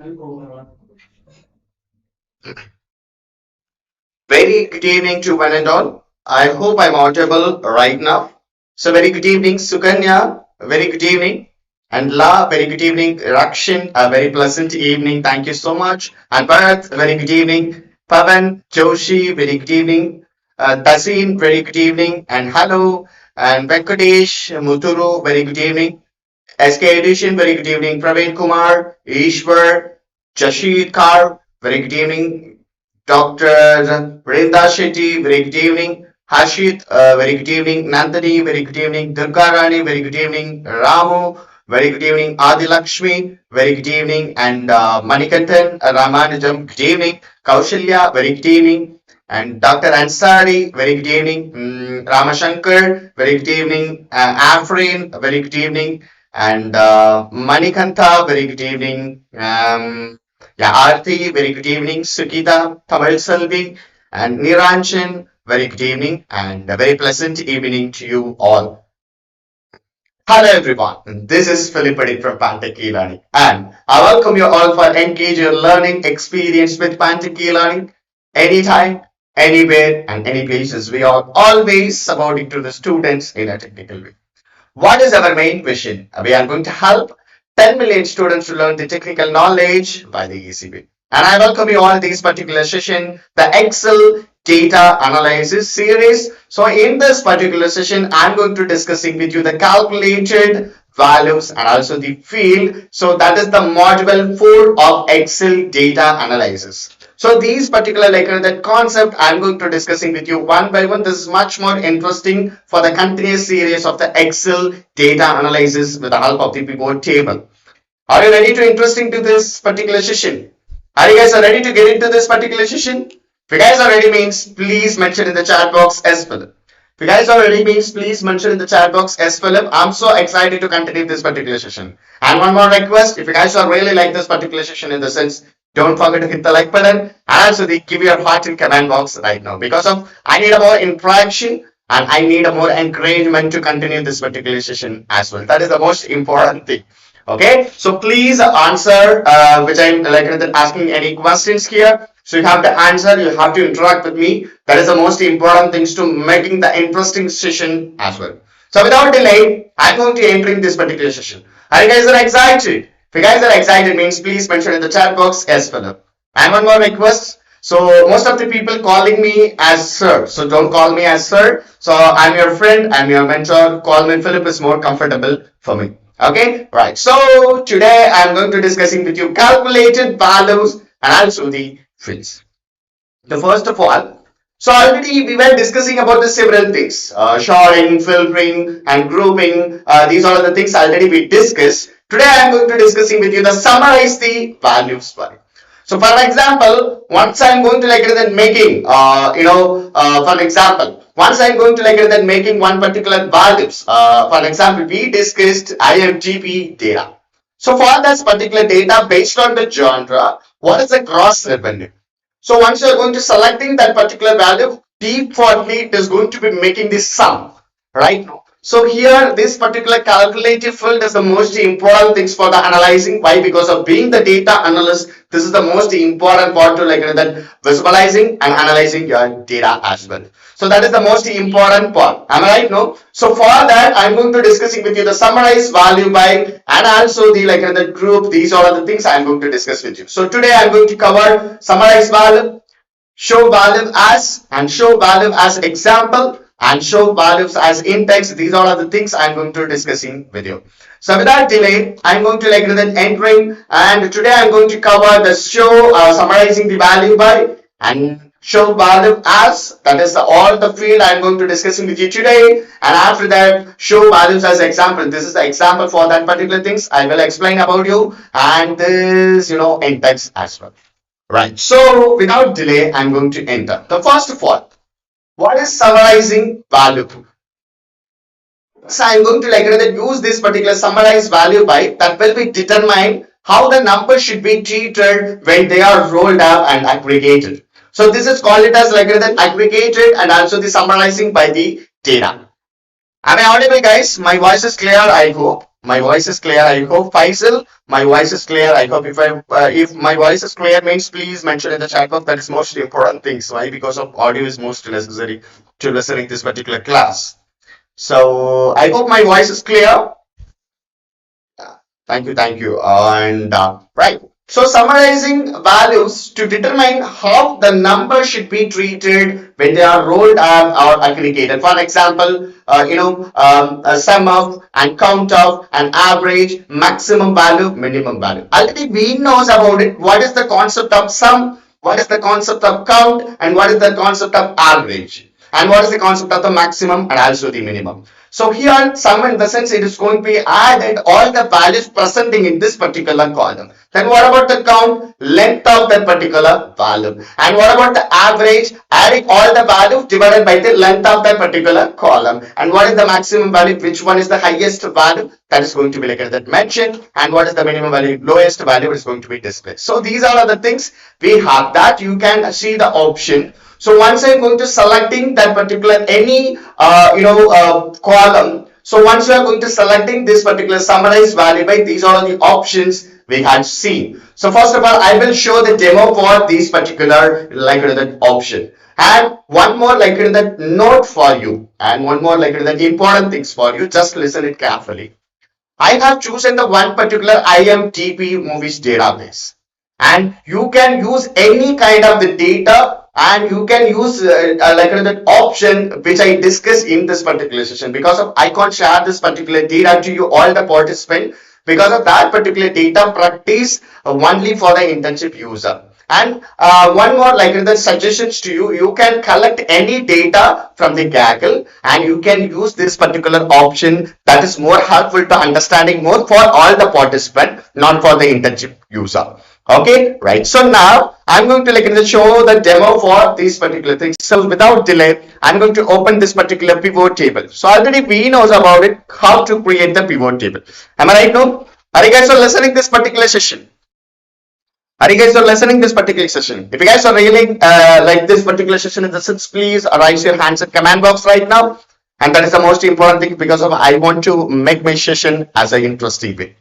Very good evening to one and all. I hope I'm audible right now. So, very good evening, Sukanya. Very good evening. And La, very good evening. Rakshin, a very pleasant evening. Thank you so much. And Bharat, very good evening. Pavan, Joshi, very good evening. Tasin, very good evening. And hello. And Venkatesh, Muturu, very good evening. SK Edition, very good evening. Praveen Kumar, Ishwar, Jashid Kar, very good evening. Dr. Vrinda Shetty, very good evening. Hashit, very good evening. Nandini, very good evening. Durga Rani, very good evening. Ramu, very good evening. Adi Lakshmi, very good evening. And Manikantan, Ramanujam, good evening. Kaushalya, very good evening. And Dr. Ansari, very good evening. Ramashankar, very good evening. Afrin, very good evening. And Manikanta, very good evening. Yeah, Aarti, very good evening. Sukita, Tamil Selvi, and Niranjan, very good evening, and a very pleasant evening to you all. Hello everyone, this is Philip from pantechelearning, and I welcome you all for engage your learning experience with pantechelearning anytime, anywhere, and any places. We are always supporting to the students in a technical way. What is our main vision? We are going to help 10 million students to learn the technical knowledge by the easy way. And I welcome you all this particular session, the Excel data analysis series. So in this particular session, I'm going to discussing with you the calculated values and also the field. So that is the module 4 of Excel data analysis. So these particular that concept I'm going to discussing with you one by one. This is much more interesting for the continuous series of the Excel data analysis with the help of the pivot table. Are you ready to interesting to this particular session? Are you guys ready to get into this particular session? If you guys are ready means please mention in the chat box as Philip. If you guys are ready means please mention in the chat box as Philip. I'm so excited to continue this particular session. And one more request, if you guys are really like this particular session in the sense, don't forget to hit the like button and also give your heart in comment box right now because of I need a more interaction and I need a more encouragement to continue this particular session as well. That is the most important thing. Okay, so please answer which I'm asking any questions here. So you have to answer, you have to interact with me. That is the most important things to making the interesting session as well. So without delay, I'm going to entering this particular session. Are you guys are excited? If you guys are excited means please mention in the chat box as Philip. And one more request. So most of the people calling me as sir. So don't call me as sir. So I'm your friend, I'm your mentor. Call me Philip is more comfortable for me. Okay, right. So today I'm going to discussing with you calculated values and also the fields. The first of all, so already we were discussing about the several things, sorting, filtering, and grouping. These are the things already we discussed. Today I am going to discussing with you the summarize the values for it. So for example, once I am going to making, for example, once I am going to making one particular values. For example, we discussed IFGP data. So for this particular data based on the genre, what is the gross revenue? So once you are going to selecting that particular value, defaultly it is going to be making this sum, right? So here this particular calculative field is the most important things for the analyzing. Why? Because of being the data analyst, this is the most important part to that visualizing and analyzing your data as well. So that is the most important part. Am I right? No. So for that, I'm going to discussing with you the summarize value by and also the the group. These are the things I'm going to discuss with you. So today I'm going to cover summarize value, show value as and show value as example and show values as index. These are the things I'm going to discussing with you. So without delay, I'm going to entering and today I'm going to cover the show summarizing the value by and show value as, that is all the field I'm going to discussing with you today, and after that show values as example. This is the example for that particular things I will explain about you, and this index as well. Right, so without delay I'm going to enter. The first of all, what is summarizing value? So I'm going to use this particular summarize value by that will be determine how the number should be treated when they are rolled up and aggregated. So this is called it as aggregated and also the summarizing by the data. Am I audible, guys? My voice is clear, I hope. My voice is clear. I hope Faisal, my voice is clear. I hope if my voice is clear means please mention in the chat box. That is most important things. Why? Because of audio is most necessary to listening this particular class. So I hope my voice is clear. Thank you, thank you. And right. So summarizing values to determine how the number should be treated when they are rolled up or aggregated. For example, a sum of and count of and average, maximum value, minimum value. Already we knows about it. What is the concept of sum? What is the concept of count? And what is the concept of average? And what is the concept of the maximum and also the minimum? So here sum in the sense it is going to be added all the values presenting in this particular column. Then what about the count? Length of that particular value. And what about the average? Adding all the values divided by the length of that particular column. And what is the maximum value? Which one is the highest value? That is going to be like that mentioned. And what is the minimum value? Lowest value is going to be displayed. So these are the things we have that you can see the option. So once I'm going to selecting that particular any column. So once you are going to selecting this particular summarized value by these are the options we had seen. So first of all, I will show the demo for this particular that option. And one more that note for you, and one more that important things for you. Just listen it carefully. I have chosen the one particular IMDb movies database, and you can use any kind of the data, and you can use that option which I discussed in this particular session. Because of I can't share this particular data to you all the participants, because of that particular data practice only for the internship user. And one more the suggestions to you, you can collect any data from the Gaggle and you can use this particular option. That is more helpful to understanding more for all the participants, not for the internship user. Okay, right. So now I'm going to show the demo for these particular things. So without delay, I'm going to open this particular pivot table. So already we knows about it, how to create the pivot table. Am I right now? Are you guys are listening this particular session? Are you guys are listening this particular session? If you guys are really like this particular session in the sense, please raise your hands in comment box right now. And that is the most important thing, because of I want to make my session as an interesting way.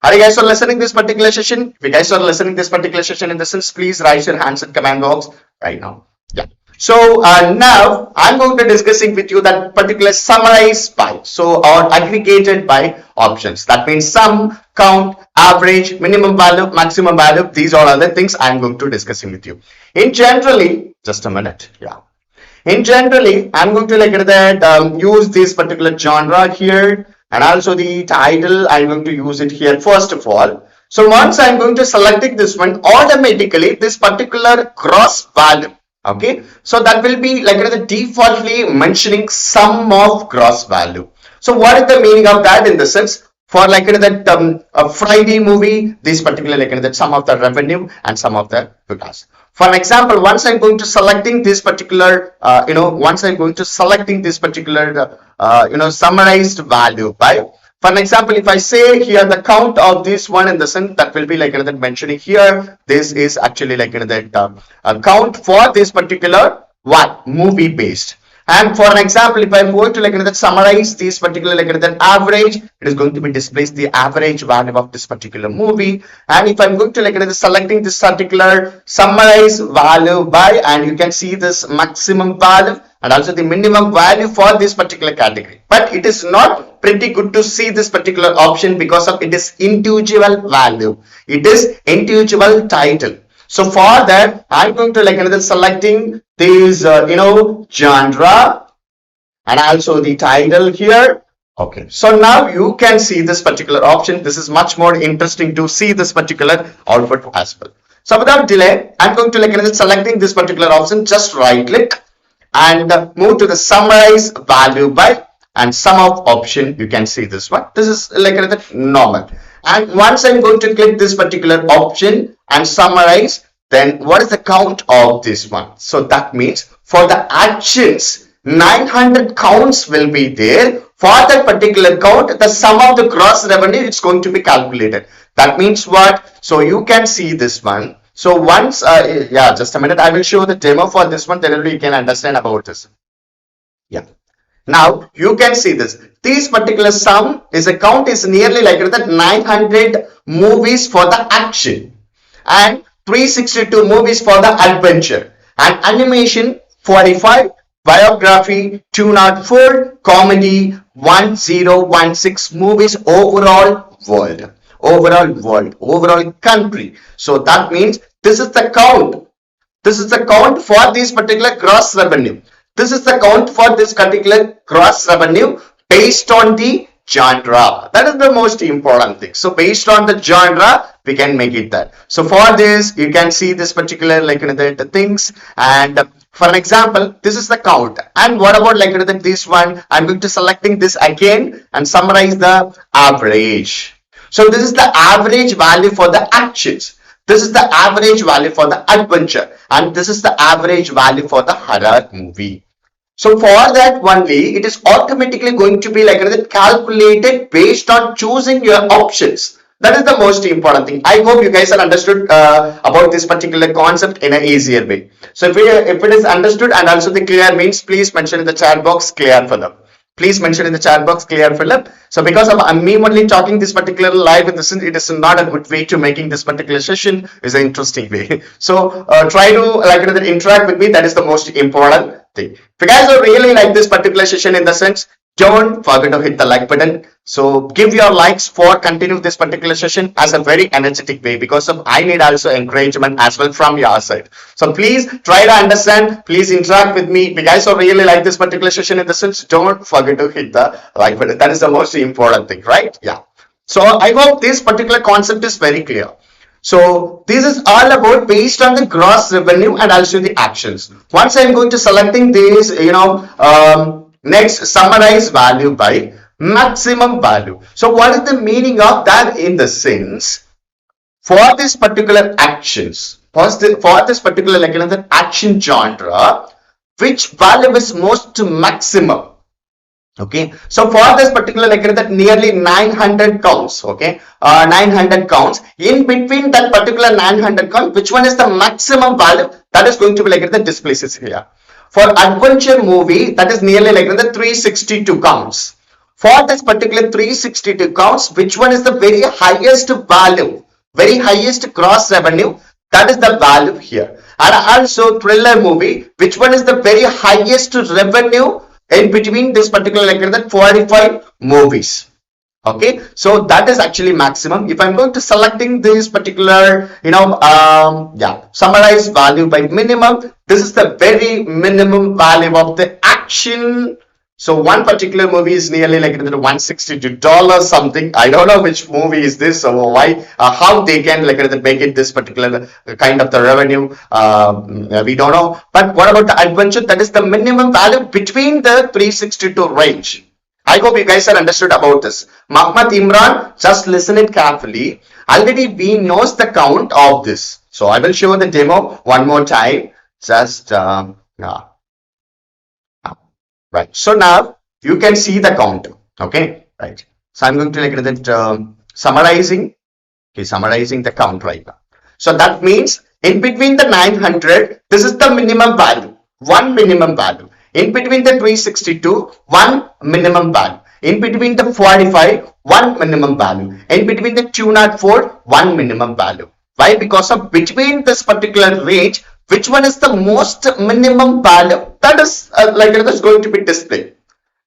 Are you guys are listening this particular session? If you guys are listening this particular session in the sense, please raise your hands in comment box right now. Yeah. So now I'm going to discussing with you that particular summarized by, so or aggregated by options. That means sum, count, average, minimum value, maximum value. These are all the things I'm going to discussing with you. In generally, just a minute. Yeah. In generally, I'm going to use this particular genre here, and also the title. I'm going to use it here first of all. So once I'm going to selecting this one, automatically this particular gross value. Okay, so that will be the defaultly mentioning sum of gross value. So what is the meaning of that? In the sense, for that a Friday movie, this particular that sum of the revenue and sum of the cost. For example, once I'm going to selecting this particular once I'm going to selecting this particular summarized value by, for example, if I say here the count of this one in the sense, that will be that mentioning here, this is actually that count for this particular what movie based. And for an example, if I'm going to that summarize this particular that average, it is going to be displays the average value of this particular movie. And if I'm going to selecting this particular summarize value by, and you can see this maximum value and also the minimum value for this particular category. But it is not pretty good to see this particular option because of it is individual value. It is individual title. So for that, I'm going to selecting this genre and also the title here. Okay, so now you can see this particular option. This is much more interesting to see this particular output as well. So without delay, I'm going to selecting this particular option. Just right click and move to the summarize value by and sum of option. You can see this one. This is normal. And once I'm going to click this particular option and summarize, then what is the count of this one? So that means for the actions, 900 counts will be there. For that particular count, the sum of the gross revenue is going to be calculated. That means what? So you can see this one. So once, yeah, just a minute, I will show the demo for this one. Then you can understand about this. Yeah. Now you can see this. This particular sum is a count is nearly like that 900 movies for the action and 362 movies for the adventure and animation 45, biography 204, comedy 1016 movies overall country. So that means this is the count. This is the count for this particular gross revenue. This is the count for this particular gross revenue based on the genre. That is the most important thing. So based on the genre, we can make it that. So for this, you can see this particular like the things. And for an example, this is the count. And what about like this one? I'm going to selecting this again and summarize the average. So this is the average value for the actions. This is the average value for the adventure and this is the average value for the horror movie. So for that only, it is automatically going to be like calculated based on choosing your options. That is the most important thing. I hope you guys are understood about this particular concept in an easier way. So if it is understood and also the clear means, please mention in the chat box clear for them. Please mention in the chat box clear Philip. So because of me only talking this particular live in this, it is not a good way to making this particular session. Is an interesting way. So try to like interact with me. That is the most important thing. If you guys are really like this particular session in the sense, don't forget to hit the like button. So give your likes for continue this particular session as a very energetic way because of I need also encouragement as well from your side. So please try to understand. Please interact with me. If you guys are really like this particular session in the sense, don't forget to hit the like button. That is the most important thing, right? Yeah. So I hope this particular concept is very clear. So this is all about based on the gross revenue and also the actions. Once I'm going to selecting this, next summarize value by maximum value. So what is the meaning of that in the sense for this particular actions, for this particular like another action genre, which value is most maximum? Okay, so for this particular like that nearly 900 counts. Okay, 900 counts. In between that particular 900 count, which one is the maximum value that is going to be like that displays here? For adventure movie, that is nearly like the 362 counts. For this particular 362 counts, which one is the very highest value, very highest gross revenue? That is the value here. And also thriller movie, which one is the very highest revenue in between this particular like that 45 movies? Okay, so that is actually maximum. If I'm going to selecting this particular summarize value by minimum, this is the very minimum value of the action. So one particular movie is nearly like $162 something. I don't know which movie is this or why, how they can like make it this particular kind of the revenue. We don't know. But what about the adventure? That is the minimum value between the 362 range. I hope you guys are understood about this. Muhammad Imran, just listen it carefully. Already we knows the count of this. So I will show the demo one more time. Just right. So now you can see the count. Okay, right. So I'm going to like that summarizing. Okay, summarizing the count right now. So that means in between the 900, this is the minimum value. One minimum value. In between the 362, one minimum value. In between the 45, one minimum value. In between the 204, one minimum value. Why? Because of between this particular range, which one is the most minimum value? That is like it is going to be displayed.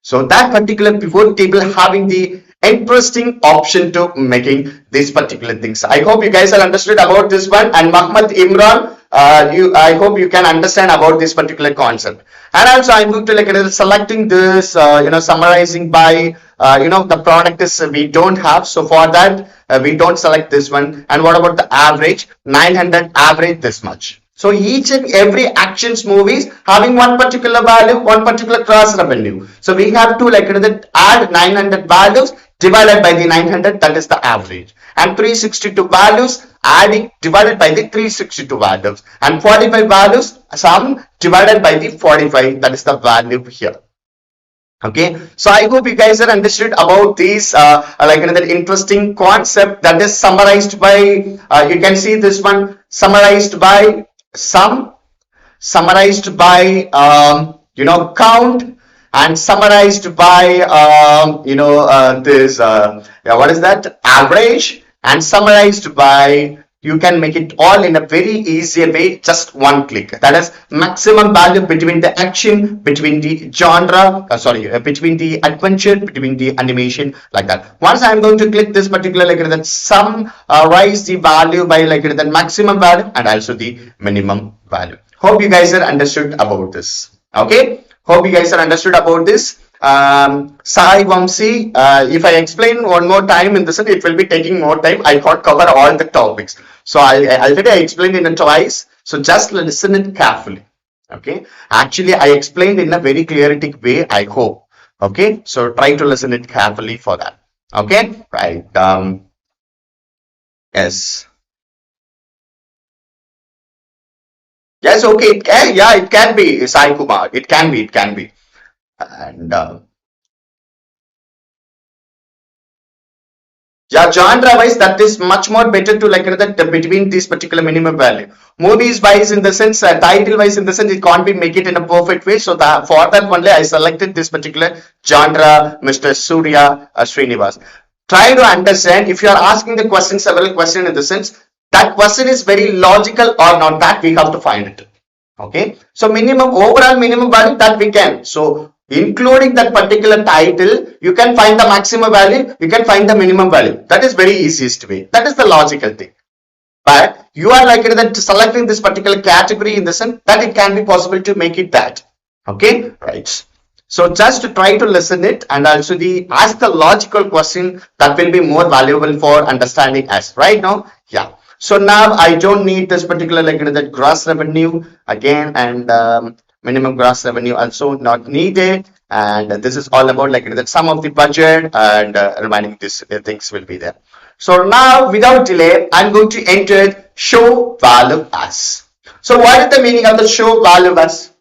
So that particular pivot table having the interesting option to making these particular things. I hope you guys are understood about this one. And Muhammad Imran, I hope you can understand about this particular concept. And also I'm going to like selecting this, summarizing by, the product is we don't have. So for that, we don't select this one. And what about the average? 900 average this much. So each and every actions movies having one particular value, one particular cross revenue. So we have to like add 900 values divided by the 900, that is the average. And 362 values adding divided by the 362 values. And 45 values sum divided by the 45, that is the value here. Okay, so I hope you guys are understood about this like another interesting concept that is summarized by you can see this one summarized by sum, summarized by count, and summarized by this yeah, what is that, average, and summarized by, you can make it all in a very easy way, just one click. That is maximum value between the action, between the genre, between the adventure, between the animation, like that. Once I'm going to click this particular, like that, sum rise the value by like the maximum value and also the minimum value. Hope you guys are understood about this. Okay, hope you guys are understood about this. Sai Vamsi, if I explain one more time in this, it will be taking more time. I can't cover all the topics. So I already explained in it twice. So just listen it carefully. Okay. Actually, I explained in a very clarity way, I hope. Okay. So try to listen it carefully for that. Okay. Right. Yes. Yes. Okay. It can, yeah, it can be Sai Kumar. It can be. It can be. And yeah, genre wise, that is much more better to like that between this particular minimum value. Movies wise, in the sense, title wise, in the sense, it can't be make it in a perfect way. So that for that only, I selected this particular genre, Mr. Surya Srinivas. Try to understand, if you are asking the question, several questions in the sense, that question is very logical or not, that we have to find it. Okay, so minimum, overall minimum value, that we can, so including that particular title, you can find the maximum value, you can find the minimum value. That is very easiest way, that is the logical thing. But you are like that selecting this particular category in the sense that it can be possible to make it that. Okay, right. So just to try to listen it and also the ask the logical question, that will be more valuable for understanding us right now. Yeah. So now I don't need this particular like that gross revenue again, and minimum gross revenue also not needed. And this is all about like that sum of the budget, and remaining this things will be there. So now without delay, I'm going to enter show value as. So what is the meaning of the show value as?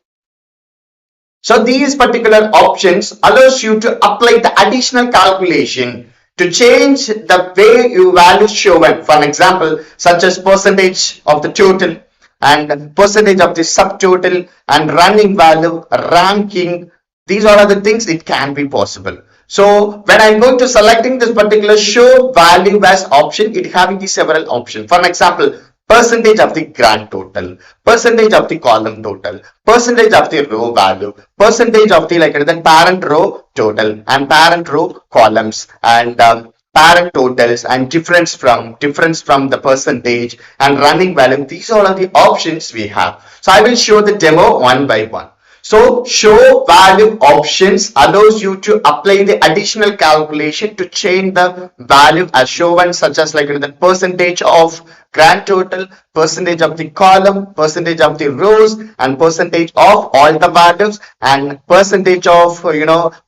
So these particular options allows you to apply the additional calculation to change the way you value shown. For example, such as percentage of the total and percentage of the subtotal and running value, ranking. These are the things it can be possible. So when I'm going to selecting this particular show value as option, it having the several options. For example, percentage of the grand total, percentage of the column total, percentage of the row value, percentage of the like the parent row total and parent row columns, and parent totals, and difference from the percentage and running value. These are all the options we have. So I will show the demo one by one. So show value options allows you to apply the additional calculation to change the value as shown, such as like the percentage of grand total, percentage of the column, percentage of the rows, and percentage of all the values, and percentage of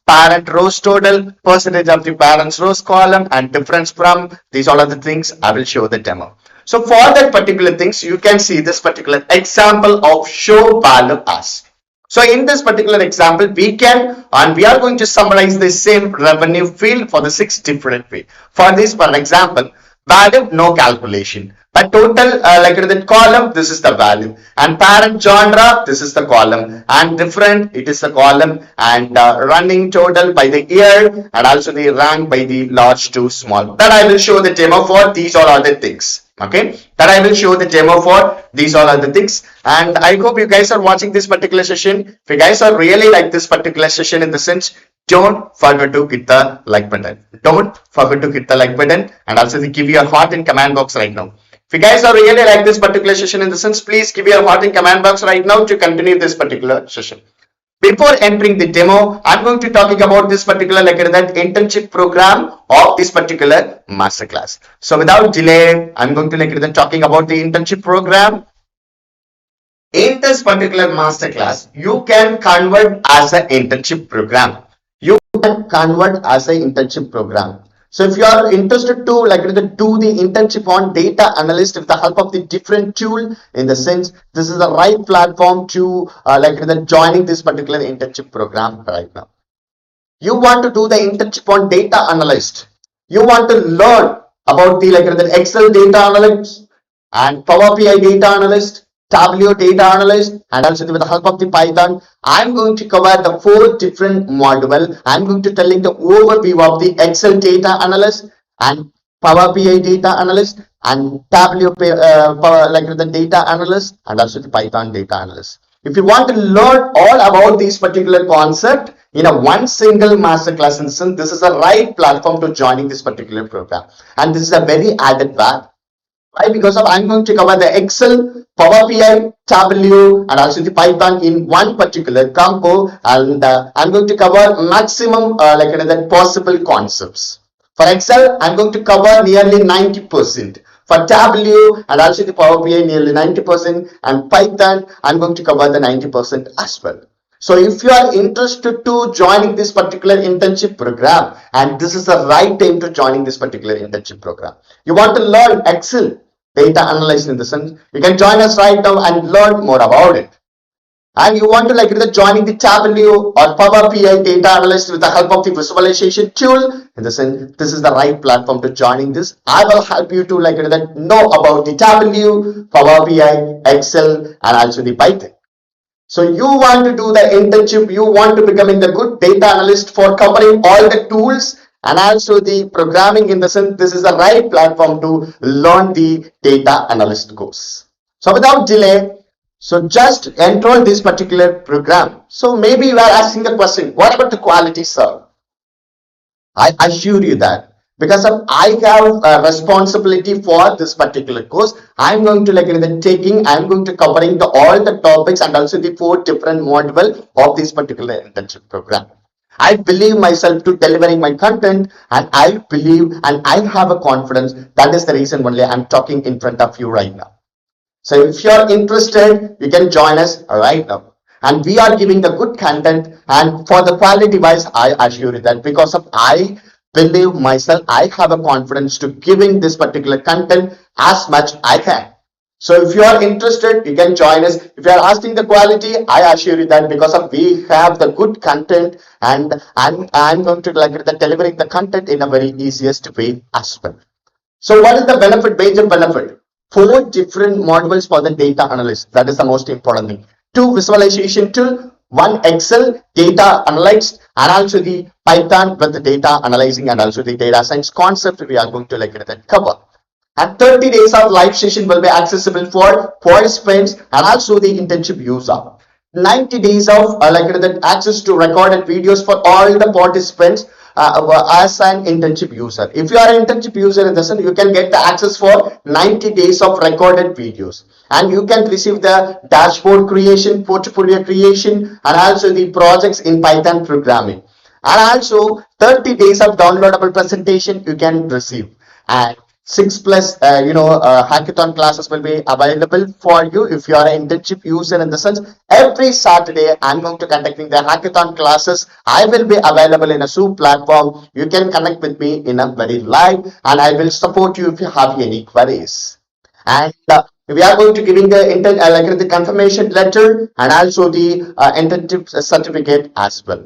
parent rows total, percentage of the parents rows column, and difference from. These all are the things I will show the demo. So for that particular things, you can see this particular example of show value as. So in this particular example, we are going to summarize the same revenue field for the 6 different way. For this, for example, value, no calculation. But total, like the column, this is the value. And parent genre, this is the column. And different, it is the column. And running total by the year. And also the rank by the large to small. That I will show the demo for. These are all the things. Okay, that I will show the demo for. These all are the things, and I hope you guys are watching this particular session. If you guys are really like this particular session in the sense, don't forget to hit the like button. Don't forget to hit the like button, and also give your heart in comment box right now. If you guys are really like this particular session in the sense, please give your heart in comment box right now to continue this particular session. Before entering the demo, I'm going to talking about this particular like that internship program of this particular masterclass. So without delay, I'm going to like that talking about the internship program. In this particular masterclass, you can convert as an internship program. You can convert as an internship program. So if you are interested to like do the internship on data analyst with the help of the different tool, in the sense this is the right platform to like joining this particular internship program right now. You want to do the internship on data analyst. You want to learn about the like the Excel data analyst and Power BI data analyst Tableau data analyst, and also with the help of the Python, I'm going to cover the four different module. I'm going to telling the overview of the Excel data analyst and Power BI data analyst and Tableau like the data analyst and also the Python data analyst. If you want to learn all about these particular concept in a one single masterclass instance, this is the right platform to joining this particular program. And this is a very added value. Why? Because of I'm going to cover the Excel, Power BI, Tableau, and also the Python in one particular combo, and I'm going to cover maximum like another possible concepts. For Excel, I'm going to cover nearly 90%. For Tableau and also the Power BI, nearly 90%, and Python, I'm going to cover the 90% as well. So if you are interested to joining this particular internship program, and this is the right time to joining this particular internship program, you want to learn Excel, data analysis in the sense, you can join us right now and learn more about it. And you want to like joining the Tableau or Power BI data analyst with the help of the visualization tool, in the sense, this is the right platform to joining this. I will help you to like know about the Tableau, Power BI, Excel, and also the Python. So you want to do the internship, you want to become the good data analyst for covering all the tools and also the programming, in the sense, this is the right platform to learn the data analyst course. So without delay, so just enroll this particular program. So maybe you are asking the question, what about the quality, sir? I assure you that because of I have a responsibility for this particular course, I'm going to like taking, I'm going to covering the all the topics and also the four different module of this particular internship program. I believe myself to delivering my content, and I believe and I have a confidence. That is the reason only I'm talking in front of you right now. So if you're interested, you can join us right now. And we are giving the good content, and for the quality wise, I assure you that because of I believe myself, I have a confidence to giving this particular content as much I can. So if you are interested, you can join us. If you are asking the quality, I assure you that because of we have the good content, and I'm going to like the delivering the content in a very easiest way as well. So what is the benefit, major benefit? Four different modules for the data analyst. That is the most important thing. Two visualization tool, one Excel data analyst, and also the Python with the data analyzing and also the data science concept we are going to like that cover. And 30 days of live session will be accessible for participants and also the internship user. 90 days of like that access to recorded videos for all the participants as an internship user. If you are an internship user in the sense, you can get the access for 90 days of recorded videos, and you can receive the dashboard creation, portfolio creation, and also the projects in Python programming, and also 30 days of downloadable presentation you can receive. And 6+ hackathon classes will be available for you if you are an internship user, in the sense, every Saturday I'm going to conducting the hackathon classes. I will be available in a Zoom platform. You can connect with me in a very live, and I will support you if you have any queries. And we are going to giving the like the confirmation letter and also the internship certificate as well.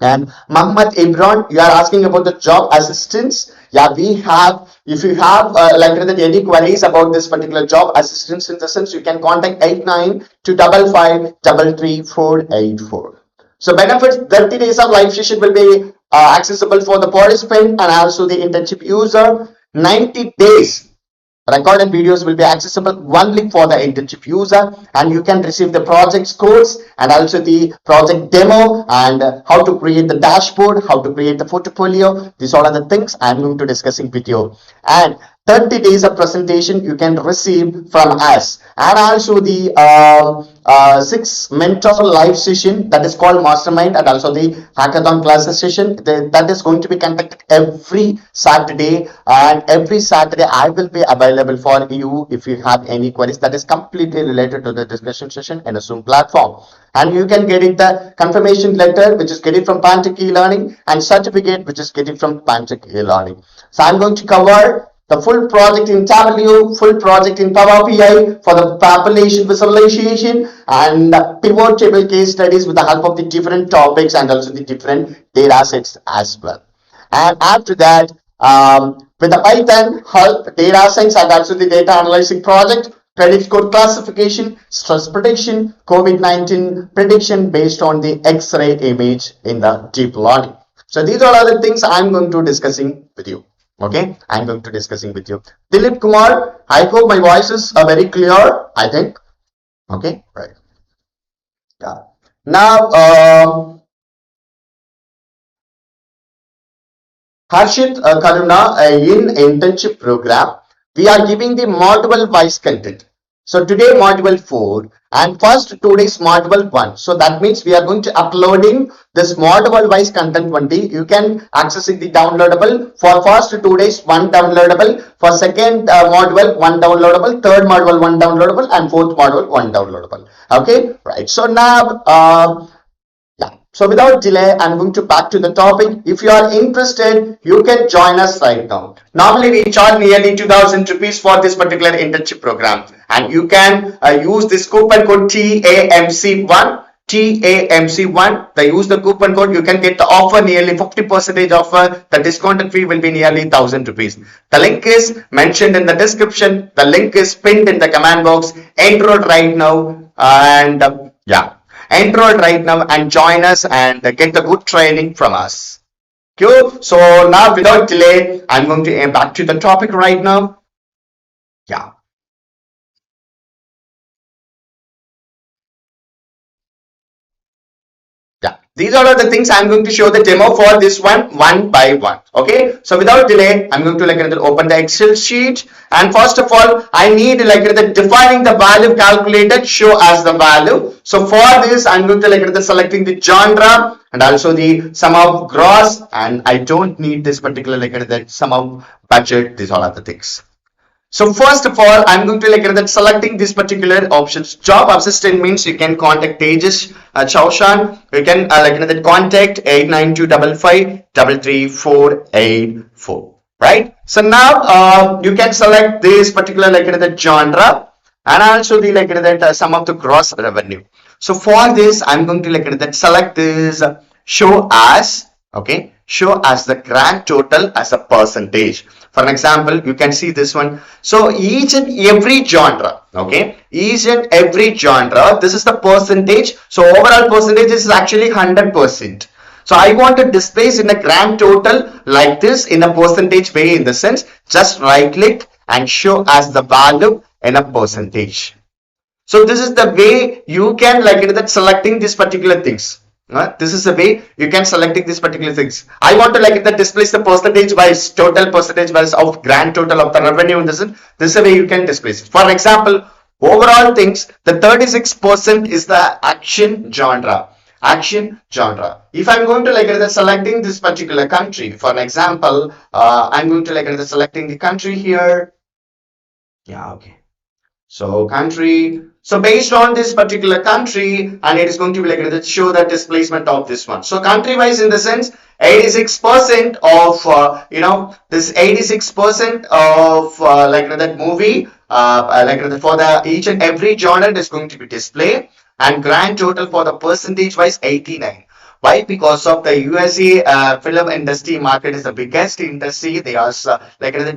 And Muhammad Imran, you are asking about the job assistance. Yeah, we have, if you have like any queries about this particular job assistance, in the sense, you can contact 8925533484. So benefits, 30 days of live session will be accessible for the participant and also the internship user. 90 days recorded videos will be accessible only for the internship user, and you can receive the project codes and also the project demo and how to create the dashboard, how to create the portfolio. These are the things I'm going to discussing with you. And 30 days of presentation you can receive from us, and also the 6 mentor live session that is called mastermind, and also the hackathon classes session that is going to be conducted every Saturday, and every Saturday I will be available for you if you have any queries that is completely related to the discussion session in a Zoom platform. And you can get it the confirmation letter which is getting from pantechelearning, and certificate which is getting from pantechelearning. So I'm going to cover the full project in Tableau, full project in Power BI for the population visualization, and pivot table case studies with the help of the different topics and also the different data sets as well. And after that, with the Python help, data science, and also the data analyzing project, credit score classification, stress prediction, COVID-19 prediction based on the X-ray image in the deep learning. So these are all the things I'm going to discussing with you. Okay, I'm going to discussing with you. Dilip Kumar, I hope my voice is very clear. I think. Okay, right. Yeah. Now, Harshit Karuna in Internship Program, we are giving the module wise content. So today module 4 and first 2 days module 1. So that means we are going to uploading this module wise content one day. You can access it the downloadable for first 2 days, one downloadable, for second module, one downloadable, third module, one downloadable, and fourth module, one downloadable. Okay, right. So now yeah. So without delay, I'm going to back to the topic. If you are interested, you can join us right now. Normally, we charge nearly 2,000 rupees for this particular internship program, and you can use this coupon code TAMC1. TAMC1. They use the coupon code. You can get the offer nearly 50% offer. The discounted fee will be nearly 1,000 rupees. The link is mentioned in the description. The link is pinned in the comment box. Enroll right now, and yeah. Enroll right now and join us and get the good training from us. Cool. So now without delay, I'm going to aim back to the topic right now. Yeah. Yeah, these are the things I'm going to show the demo for this one by one. Okay, so without delay, I'm going to open the Excel sheet, and first of all, I need defining the value calculated, show as the value. So for this, I'm going to selecting the genre and also the sum of gross, and I don't need this particular the sum of budget. These all are the things. So first of all, I'm going to selecting this particular options. Job assistant means you can contact Tejas Chaushan. You can contact 89255 right? So now you can select this particular the genre and also the sum of the gross revenue. So for this, I'm going to select this show as, okay, show as the grand total as a percentage. For an example, you can see this one. So each and every genre, okay, each and every genre, this is the percentage. So overall percentage is actually 100%. So I want to display in a grand total like this in a percentage way, in the sense, just right click and show as the value in a percentage. So this is the way you can selecting these particular things. This is the way you can selecting these particular things. I want to displays the percentage wise, total percentage wise of grand total of the revenue in this. This is the way you can display it. For example, overall things, the 36% is the action genre. Action genre. If I'm going to selecting this particular country, for an example, I'm going to selecting the country here. Yeah, okay. So country. So based on this particular country, and it is going to be show the displacement of this one. So country wise, in the sense, 86% of this 86% of that movie for the each and every genre is going to be displayed, and grand total for the percentage wise 89. Why? Because of the USA film industry market is the biggest industry. They are getting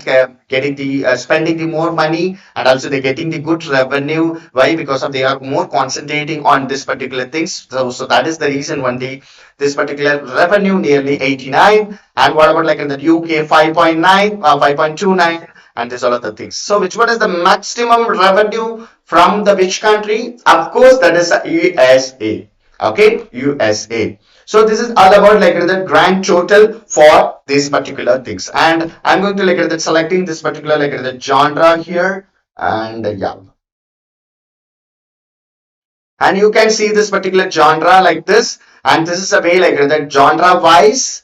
the spending the more money, and also they're getting the good revenue. Why? Because of they are more concentrating on this particular things. So that is the reason one day this particular revenue nearly 89. And what about in the UK 5.9, 5.29, and this all of the things. So which one is the maximum revenue from the which country? Of course, that is USA. Okay, USA. So this is all about the grand total for these particular things, and I'm going to selecting this particular the genre here, and yeah, and you can see this particular genre like this, and this is a way the genre wise,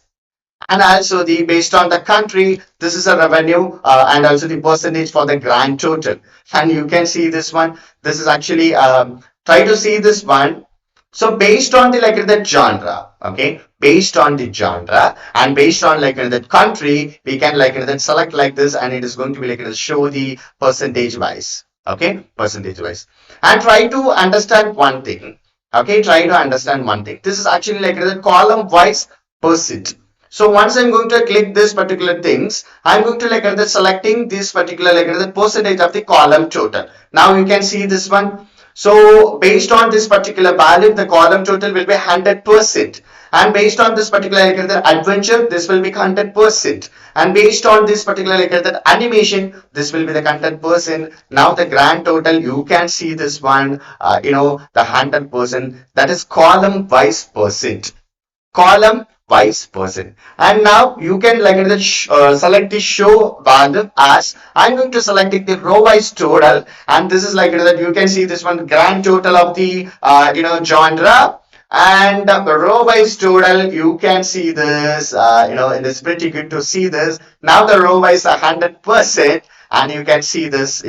and also the based on the country, this is a revenue and also the percentage for the grand total, and you can see this one. This is actually try to see this one. So based on the genre, okay, based on the genre and based on the country, we can select like this, and it is going to be show the percentage wise, okay, percentage wise, and try to understand one thing, okay, try to understand one thing. This is actually the column wise percent. So once I'm going to click this particular things, I'm going to selecting this particular the percentage of the column total. Now you can see this one. So based on this particular value, the column total will be 100%. And based on this particular the adventure, this will be 100%. And based on this particular the animation, this will be the 100%. Now the grand total, you can see this one, the 100%. That is column wise percent, column wise person. And now you can select the show value as I'm going to select it the row wise total, and this is that you can see this one grand total of the genre, and the row wise total you can see this, it is pretty good to see this. Now the row wise 100%, and you can see this,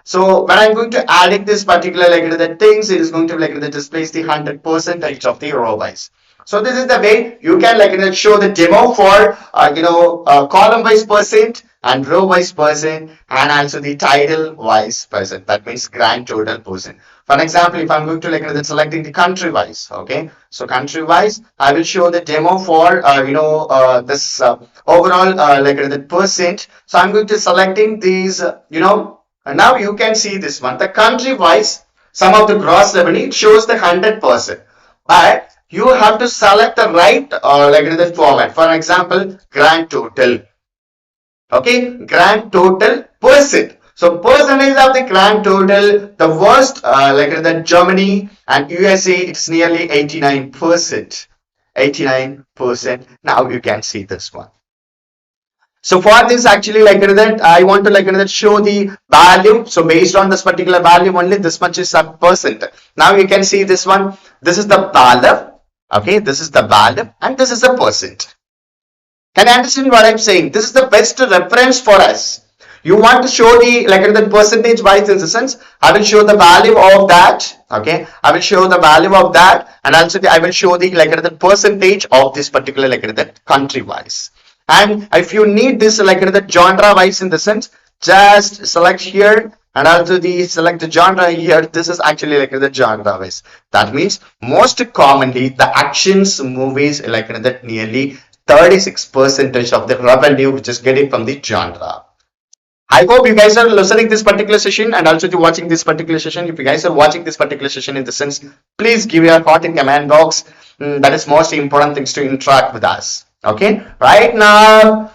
so when I'm going to add this particular the things, it is going to displays the 100% of the row wise. So this is the way you can show the demo for column wise percent and row wise percent, and also the title wise percent. That means grand total percent. For example, if I'm going to selecting the country wise, okay. So country wise, I will show the demo for this overall the percent. So I'm going to selecting these and now you can see this one, the country wise sum of the gross revenue, it shows the 100%, but you have to select the right the format. For example, grand total, okay, grand total percent. So percentage of the grand total, the worst the Germany and USA, it's nearly 89%, 89%. Now you can see this one. So for this actually that I want to show the value. So based on this particular value only, this much is a percent. Now you can see this one. This is the value. Okay, this is the value and this is the percent. Can you understand what I'm saying? This is the best reference for us. You want to show the the percentage wise in the sense, I will show the value of that. Okay, I will show the value of that, and also I will show the the percentage of this particular the country wise. And if you need this the genre wise in the sense, just select here, and also the select the genre here. This is actually the genre wise. That means most commonly the actions movies that nearly 36% of the revenue which is getting from the genre. I hope you guys are listening this particular session and also to watching this particular session. If you guys are watching this particular session in the sense, please give your thought in comment box. That is most important things to interact with us. Okay, right now,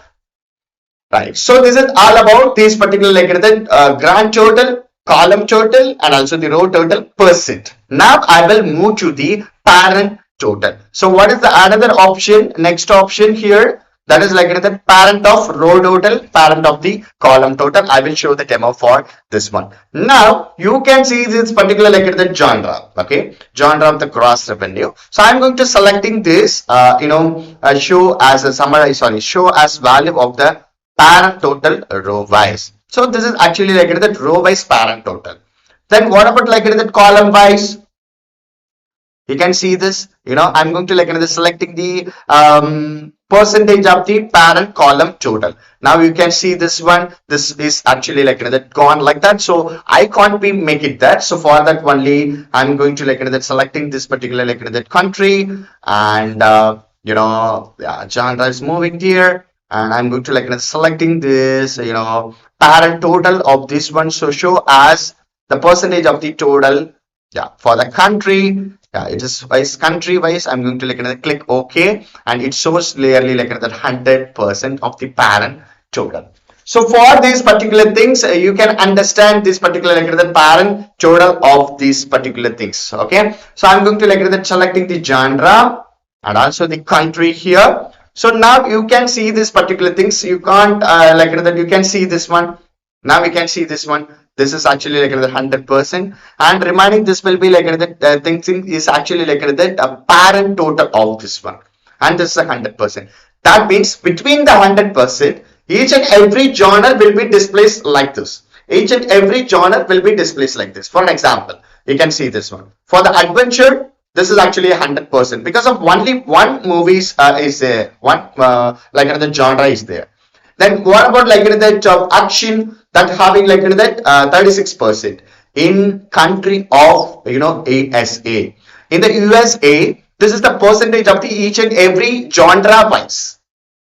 right. So this is all about this particular the grand total, column total, and also the row total percent. Now I will move to the parent total. So what is the another option? Next option here, that is the parent of row total, parent of the column total. I will show the demo for this one. Now you can see this particular the genre, okay, genre of the gross revenue. So I'm going to selecting this show as a summary, sorry, show as value of the parent total row wise. So this is actually the row wise parent total. Then what about the column wise? You can see this, I'm going to selecting the percentage of the parent column total. Now you can see this one, this is actually gone like that, so I can't be make it that. So for that only I'm going to selecting this particular that country, and genre is moving here, and I'm going to selecting this parent total of this one. So show as the percentage of the total, yeah, for the country. Yeah, it is wise country wise. I'm going to click OK, and it shows clearly that 100% of the parent total. So for these particular things, you can understand this particular the parent total of these particular things. Okay, so I'm going to selecting the genre and also the country here. So now you can see this particular things. You can't that you can see this one. Now we can see this one. This is actually the 100%, and remaining this will be the thing is actually the parent total of this one, and this is 100%. That means between the 100%, each and every genre will be displayed like this. Each and every genre will be displayed like this. For an example, you can see this one. For the adventure, this is actually 100% because of only one movies is there. One the genre is there. Then what about the action that having that 36% in country of ASA. In the USA, this is the percentage of the each and every genre wise.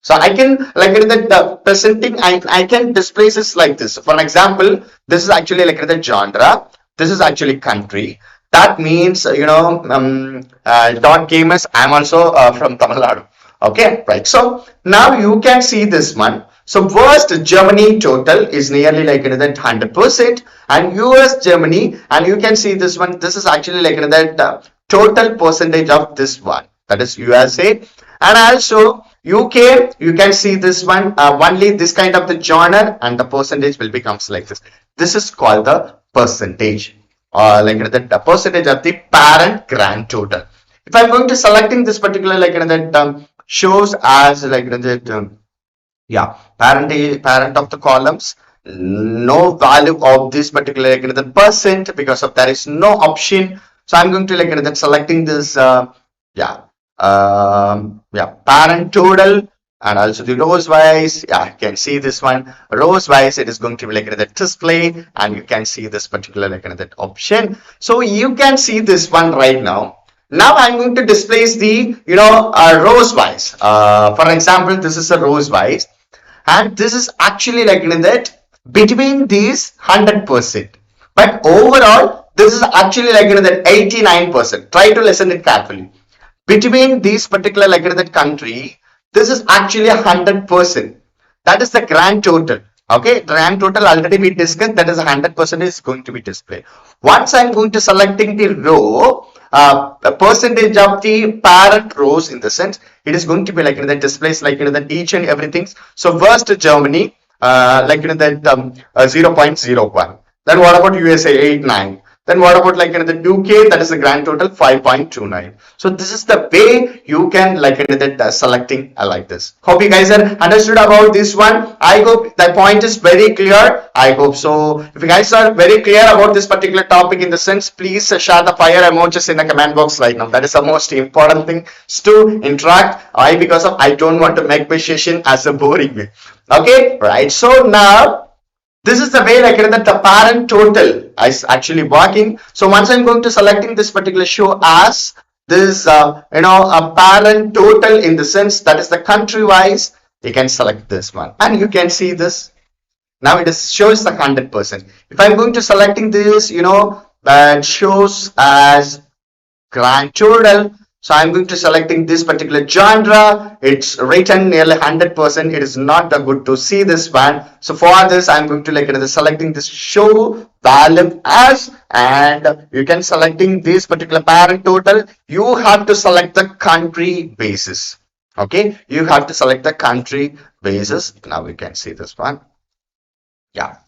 So I can like the presenting, I can display this like this. For an example, this is actually like the genre. This is actually country. That means dot gamers. I'm also from Tamil Nadu. Okay, right. So now you can see this one. So worst Germany total is nearly like another 100%, and US Germany, and you can see this one. This is actually like another total percentage of this one. That is USA, and also UK. You can see this one. Only this kind of the genre, and the percentage will becomes like this. This is called the percentage, like the percentage of the parent grand total. If I'm going to selecting this particular like that shows as like that yeah, parent of the columns, no value of this particular like the percent, because of there is no option. So I'm going to like that selecting this yeah parent total, and also the rows wise. Yeah, you can see this one rows wise, it is going to be like the display, and you can see this particular like that option. So you can see this one right now. Now I'm going to display the rows wise. For example, this is a rows wise, and this is actually like that between these 100%, but overall this is actually like that 89%. Try to listen it carefully. Between these particular like that country, this is actually 100%. That is the grand total. Okay, grand total already we discussed, that is 100% is going to be displayed. Once I'm going to selecting the row, a percentage of the parent rows, in the sense it is going to be like that displays like that each and everything. So first Germany, like that 0.01. Then what about USA 89? Then what about like in the UK, that is the grand total 5.29. So this is the way you can like that selecting like this. Hope you guys are understood about this one. I hope the point is very clear. I hope so. If you guys are very clear about this particular topic, in the sense, please share the fire emojis in the comment box right now. That is the most important thing, to interact. Why? Because of I don't want to make my session as a boring way. Okay, right. So now this is the way like that the parent total is actually working. So once I'm going to selecting this particular show as this a parent total, in the sense that is the country wise, you can select this one, and you can see this. Now it is shows the 100%. If I'm going to selecting this, that shows as grand total. So I'm going to selecting this particular genre. It's written nearly 100%. It is not good to see this one. So for this, I'm going to like selecting this show value as, and you can selecting this particular parent total. You have to select the country basis. Okay, you have to select the country basis. Now we can see this one. Yeah.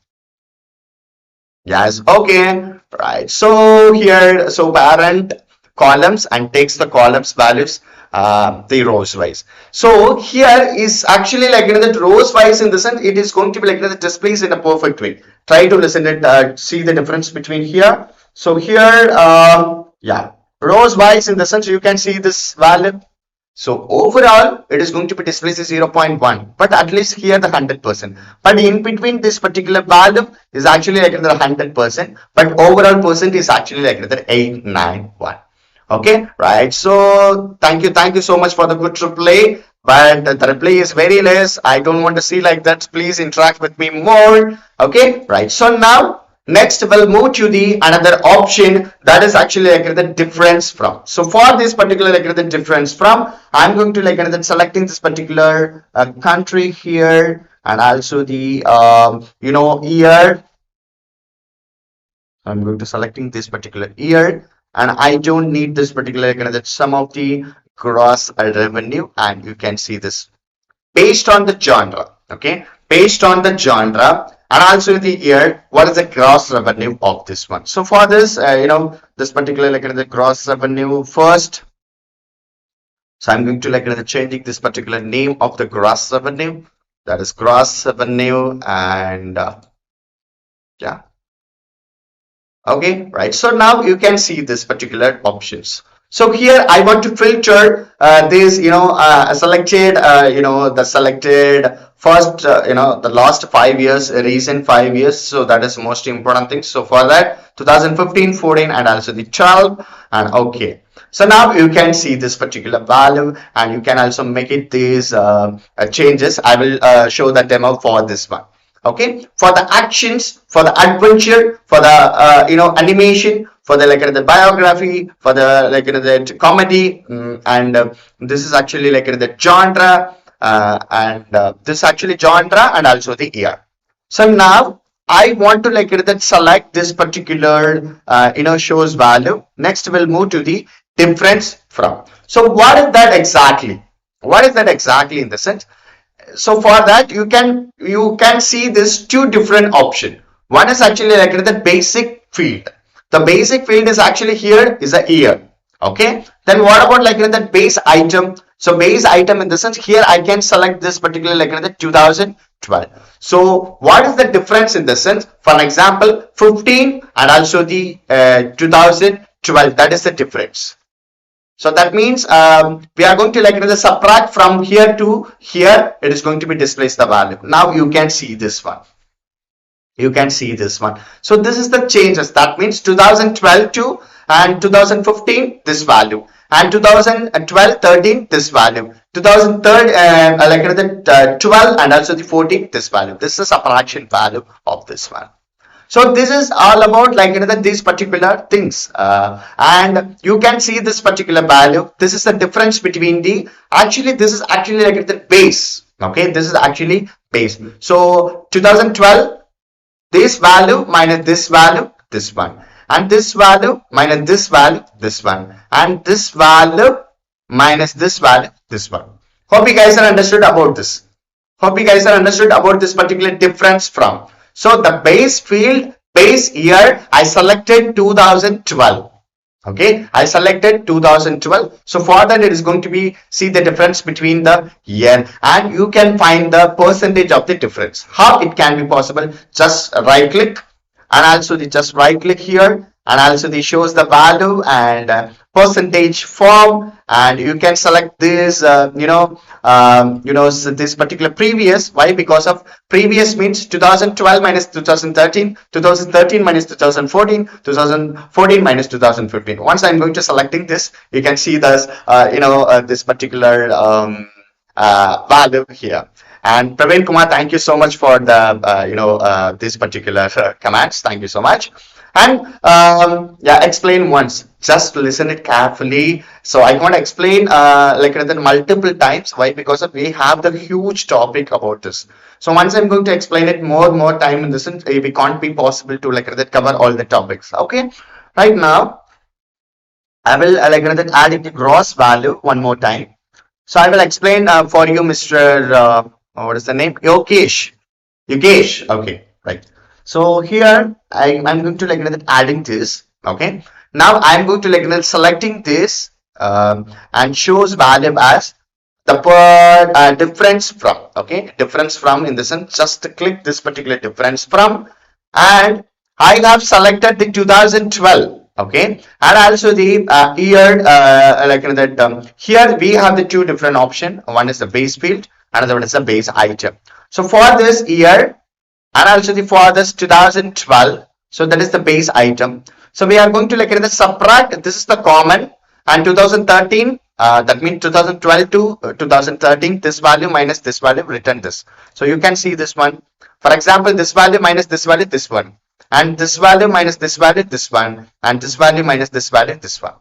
Yes. Okay. Right. So here, so parent columns, and takes the columns values the rows wise. So here is actually like that rows wise, in the sense it is going to be like that displays in a perfect way. Try to listen it, see the difference between here. So here yeah, rows wise, in the sense you can see this value. So overall it is going to be displayed as 0.1, but at least here the 100%, but in between this particular value is actually like the 100%, but overall percent is actually like the 891. Okay, right. So thank you so much for the good replay, but the replay is very less. I don't want to see like that. Please interact with me more. Okay, right. So now next we'll move to the another option, that is actually like the difference from. So for this particular like the difference from, I'm going to like selecting this particular country here, and also the year. I'm going to selecting this particular year, and I don't need this particular that sum of the gross revenue, and you can see this based on the genre. Okay, based on the genre, and also the year, what is the gross revenue of this one. So for this this particular like the gross revenue first, so I'm going to like changing this particular name of the gross revenue, that is gross revenue, and yeah. Okay, right. So now you can see this particular options. So here I want to filter this, selected, the selected first, the last 5 years, recent 5 years. So that is most important thing. So for that, 2015, 14, and also the 12, and okay. So now you can see this particular value, and you can also make it these changes. I will show the demo for this one. Okay, for the actions, for the adventure, for the animation, for the the biography, for the the comedy, and this is actually the genre, and this actually genre and also the year. So now I want to select this particular shows value. Next we'll move to the difference from. So what is that exactly? What is that exactly in the sense? So for that you can see this two different option. One is actually the basic field. The basic field is actually here is a year. Okay, then what about the base item? So base item in the sense here I can select this particular the 2012. So what is the difference in the sense? For example, 15 and also the 2012, that is the difference. So that means we are going to subtract from here to here. It is going to be displace the value. Now you can see this one. You can see this one. So this is the changes. That means 2012 to and 2015 this value, and 2012 13 this value, 2013 12 and also the 14 this value. This is a subtraction value of this one. So this is all about these particular things, and you can see this particular value. This is the difference between the this is actually the base. Okay, this is actually base. So 2012, this value minus this value, this one, and this value minus this value, this one, and this value minus this value, this one. Hope you guys are understood about this. Hope you guys are understood about this particular difference from. So the base field, base year, I selected 2012. Okay, I selected 2012. So for that it is going to be, see the difference between the year, and you can find the percentage of the difference. How it can be possible? Just right click, and also just right click here, and also shows the value and percentage form, and you can select this so this particular previous. Why? Because of previous means 2012 minus 2013, 2013 minus 2014, 2014 minus 2015. Once I'm going to selecting this, you can see this this particular value here. And Praveen Kumar, thank you so much for the this particular commands. Thank you so much. And yeah, explain once. Just listen it carefully. So I can't explain multiple times. Why? Because we have the huge topic about this. So once I'm going to explain it more time in this, we can't be possible to cover all the topics. Okay. Right now, I will add it the gross value one more time. So I will explain for you, Mr. What is the name? Yogesh. Yogesh. Okay, right. So here I'm going to adding this. Okay. Now I'm going to selecting this and shows value as the difference from. Okay, difference from in the sense. Just click this particular difference from, and I have selected the 2012. Okay, and also the year here we have the two different option. One is the base field, another one is the base item. So for this year and also for this 2012, so that is the base item. So we are going to subtract. This is the common, and 2013 that means 2012 to 2013, this value minus this value, return this. So you can see this one. For example, this value minus this value, this one, and this value minus this value, this one, and this value minus this value, this one.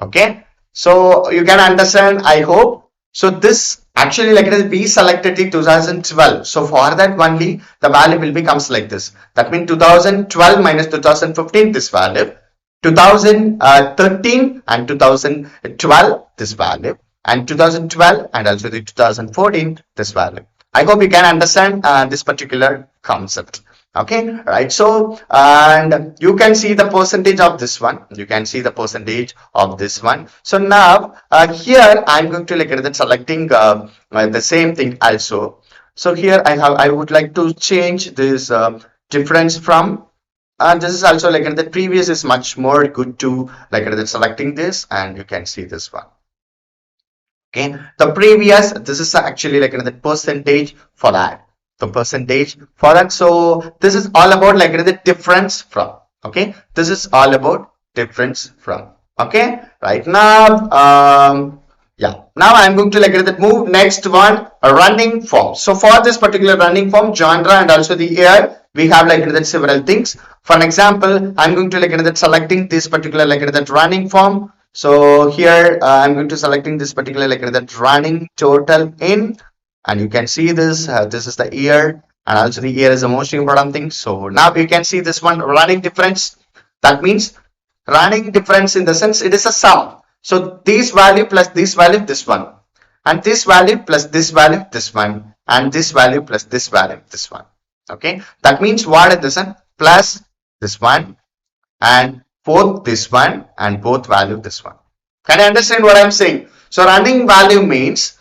Okay, so you can understand, I hope. So this actually we selected the 2012. So for that only the value will becomes like this. That means 2012 minus 2015, this value, 2013 and 2012 this value, and 2012 and also the 2014 this value. I hope you can understand this particular concept. Okay, right. So and you can see the percentage of this one. You can see the percentage of this one. So now here I'm going to selecting the same thing also. So here I would like to change this difference from, and this is also the previous is much more good to selecting this, and you can see this one. Okay, the previous, this is actually the percentage for that. The percentage for that. So this is all about the difference from. Okay, this is all about difference from. Okay, right now, yeah, now I'm going to like that move next one, a running form. So for this particular running form, genre and also the year, we have like that several things. For an example, I'm going to like that selecting this particular like that running form. So here I'm going to selecting this particular like that running total in, and you can see this. This is the year, and also the year is the most important thing. So now you can see this one running difference. That means running difference in the sense it is a sum. So this value plus this value, this one, and this value plus this value, this one, and this value plus this value, this one. Okay, that means what in the sense plus this one and both this one and both value this one. Can you understand what I'm saying? So running value means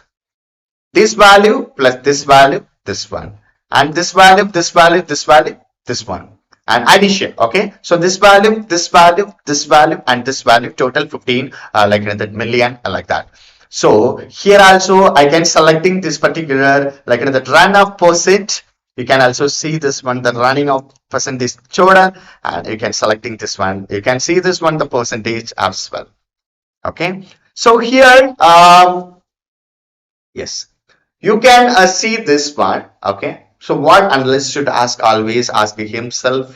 this value plus this value, this one, and this value, this value, this value, this one, and addition. Okay, so this value, this value, this value, and this value, total 15, like that million, like that. So here also I can selecting this particular like the run of percent. You can also see this one, the running of percentage total, and you can selecting this one. You can see this one, the percentage as well. Okay, so here yes, you can see this one. Okay, so what analyst should ask, always ask himself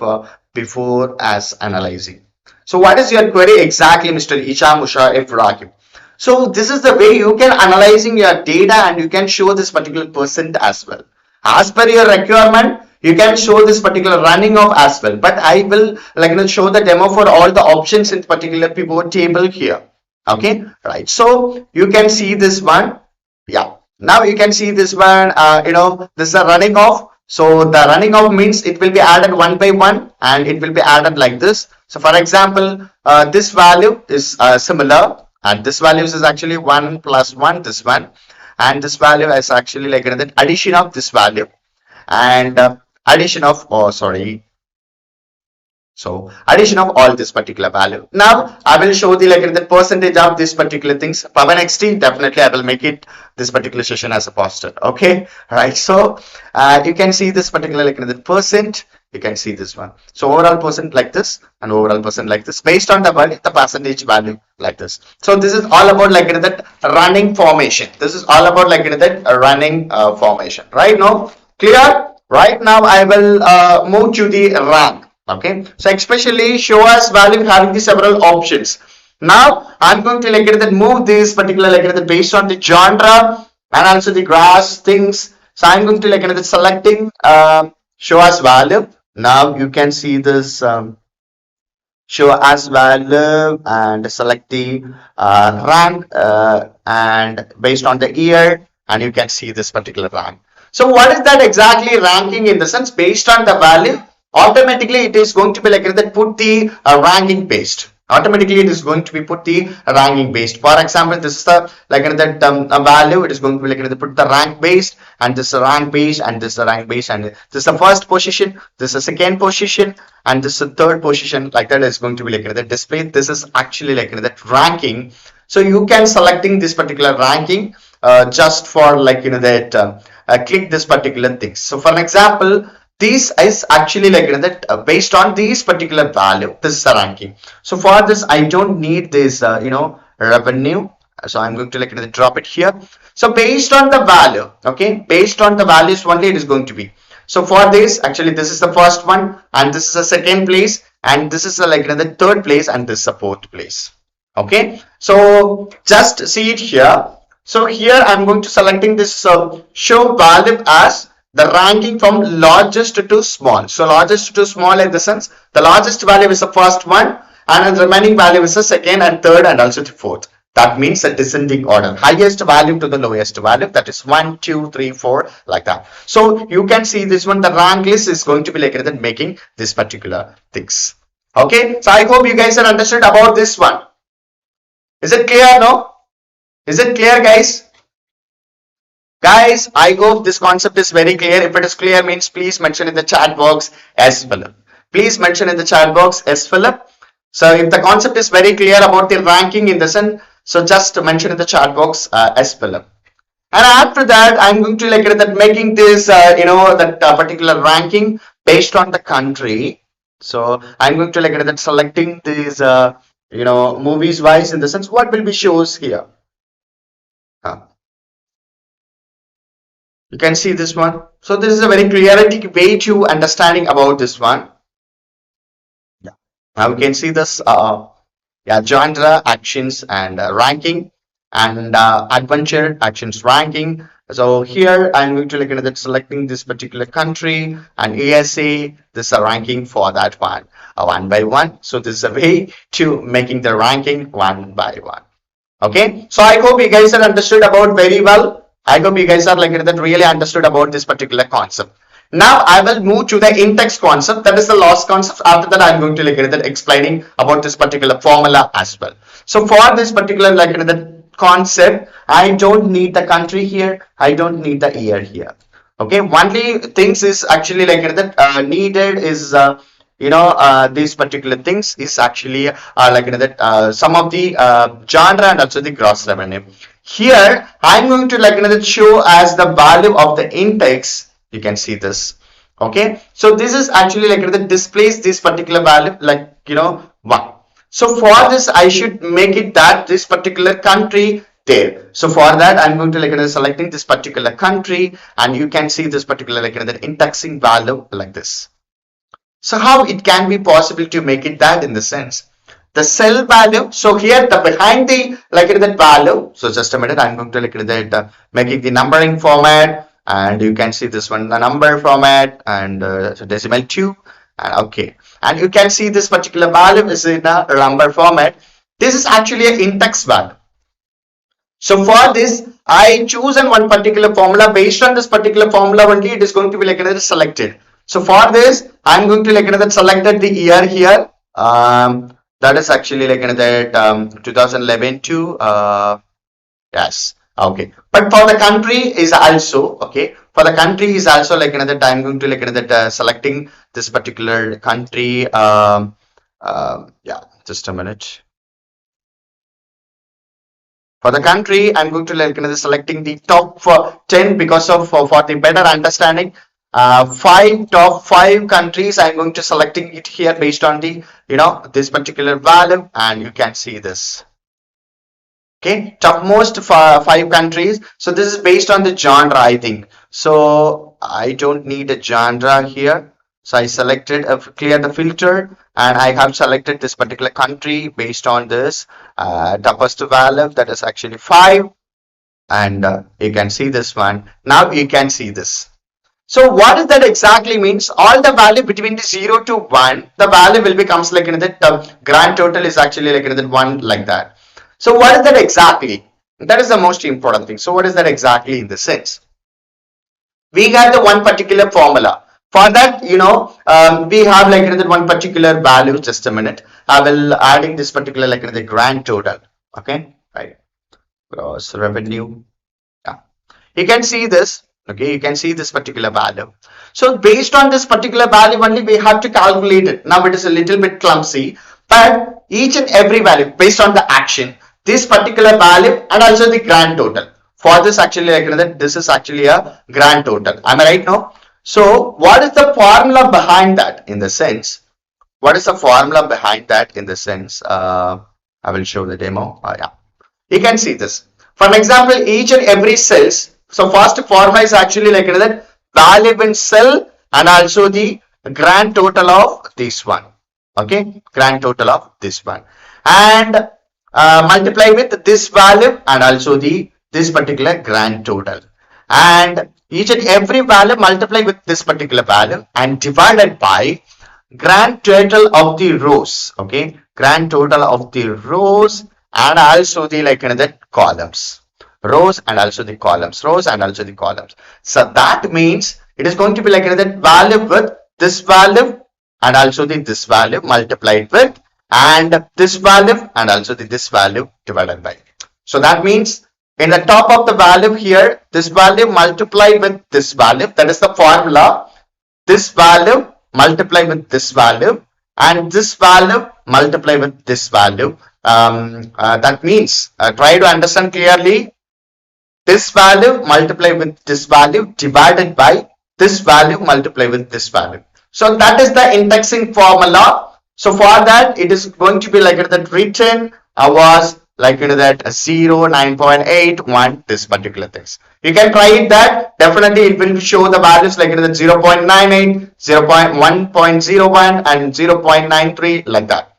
before as analyzing. So what is your query exactly, Mr. Isham Usha Ibrahim? So this is the way you can analyzing your data, and you can show this particular percent as well. As per your requirement, you can show this particular running of as well. But I will like show the demo for all the options in particular pivot table here. Okay, right. So you can see this one. Yeah, now you can see this one. This is a running off. So the running off means it will be added one by one, and it will be added like this. So for example, this value is similar, and this value is actually 1 plus 1, this one, and this value is actually like another addition of this value, and addition of, oh sorry, so addition of all this particular value. Now I will show the like the percentage of this particular things. Power NXT, definitely I will make it this particular session as a poster. Okay, right. So you can see this particular like the percent. You can see this one. So overall percent like this, and overall percent like this, based on the value, the percentage value like this. So this is all about like that running formation. This is all about like that running formation. Right now, clear? Right now I will move to the rank. Okay, so especially show us value having the several options. Now I'm going to like that move this particular like that based on the genre and also the grass things. So I'm going to like that selecting show as value. Now you can see this show as value and select the rank and based on the year, and you can see this particular rank. So what is that exactly ranking in the sense based on the value? Automatically it is going to be like that put the ranking based. Automatically it is going to be put the ranking based. For example, this is the like that value. It is going to be like that put the rank based, and this is rank based, and this is rank based, and this is the first position, this is second position, and this is the third position. Like that is going to be like that display. This is actually like that ranking. So you can selecting this particular ranking just for like that click this particular things. So for an example, this is actually like that based on this particular value, this is the ranking. So for this I don't need this revenue, so I'm going to like drop it here. So based on the value, okay, based on the values only it is going to be. So for this, actually this is the first one, and this is the second place, and this is like the third place, and this is the fourth place. Okay, so just see it here. So here I'm going to selecting this show value as the ranking from largest to small. So largest to small in the sense the largest value is the first one, and the remaining value is the second and third and also the fourth. That means a descending order, highest value to the lowest value, that is 1 2 3 4 like that. So you can see this one, the rank list is going to be like that making this particular things. Okay, so I hope you guys are understood about this one. Is it clear? No, is it clear, guys? Guys, I hope this concept is very clear. If it is clear, means please mention in the chat box as Philip. Please mention in the chat box as Philip. So if the concept is very clear about the ranking in the sense, so just mention in the chat box as Philip. And after that, I'm going to like that making this that particular ranking based on the country. So I'm going to like that selecting this movies wise, in the sense what will be shows here. Uh, you can see this one. So this is a very clarity way to understanding about this one. Yeah. Now we can see this yeah, genre, actions, and ranking, and adventure, actions, ranking. So here I'm going to look at that selecting this particular country and ASA, this is a ranking for that one by one. So this is a way to making the ranking one by one. Okay, so I hope you guys are understood about very well. I hope you guys are like that really understood about this particular concept. Now I will move to the in-text concept. That is the last concept. After that, I'm going to like that explaining about this particular formula as well. So for this particular like the concept, I don't need the country here. I don't need the year here. Okay, only things is actually like that needed is these particular things is actually like that some of the genre and also the gross revenue. Here I'm going to like that show as the value of the index. You can see this. Okay, so this is actually like that displays this particular value like 1. So for this I should make it that this particular country there. So for that I'm going to like selecting this particular country, and you can see this particular like the indexing value like this. So how it can be possible to make it that in the sense the cell value. So here the behind the like that value. So just a minute, I'm going to like that making the numbering format, and you can see this one the number format, and so decimal 2, and okay, and you can see this particular value is in a number format. This is actually an index value. So for this, I chosen one particular formula. Based on this particular formula only, it is going to be like another selected. So for this, I'm going to like another selected the year here. That is actually like another 2011 to yes, okay. But for the country is also okay. For the country is also like another time going to like another selecting this particular country. Yeah, just a minute. For the country, I'm going to like selecting the top 10 because of for the better understanding. Top five countries. I'm going to selecting it here based on the this particular value, and you can see this. Okay, topmost 5 countries. So this is based on the genre, I think. So I don't need a genre here. So I selected clear the filter, and I have selected this particular country based on this toughest value, that is actually 5, and you can see this one. Now you can see this. So what does that exactly means? All the value between the 0 to 1, the value will becomes like the grand total is actually like 1 like that. So what is that exactly? That is the most important thing. So what is that exactly in the sense? We got the one particular formula. For that, we have like another one particular value. Just a minute. I will adding this particular like the grand total. Okay, right. Gross revenue. Yeah. You can see this. Okay, you can see this particular value. So based on this particular value only, we have to calculate it. Now it is a little bit clumsy, but each and every value based on the action, this particular value and also the grand total. For this actually like another, this is actually a grand total. Am I right now? So what is the formula behind that in the sense? What is the formula behind that in the sense? I will show the demo. Yeah, you can see this. For example, each and every cells. So first formula is actually like another value in cell and also the grand total of this one. Okay, grand total of this one, and multiply with this value and also the this particular grand total, and each and every value multiply with this particular value and divided by grand total of the rows. Okay, grand total of the rows and also the like another columns, rows and also the columns, rows and also the columns. So that means it is going to be like another value with this value and also the this value multiplied with and this value and also the this value divided by. So that means in the top of the value here, this value multiplied with this value, that is the formula. This value multiply with this value and this value multiply with this value. That means try to understand clearly. This value multiply with this value divided by this value multiply with this value. So that is the indexing formula. So for that, it is going to be like that written was like that 0, 9.81, this particular things. You can try it that. Definitely it will show the values like that 0.98, 0.1.01 and 0.93 like that.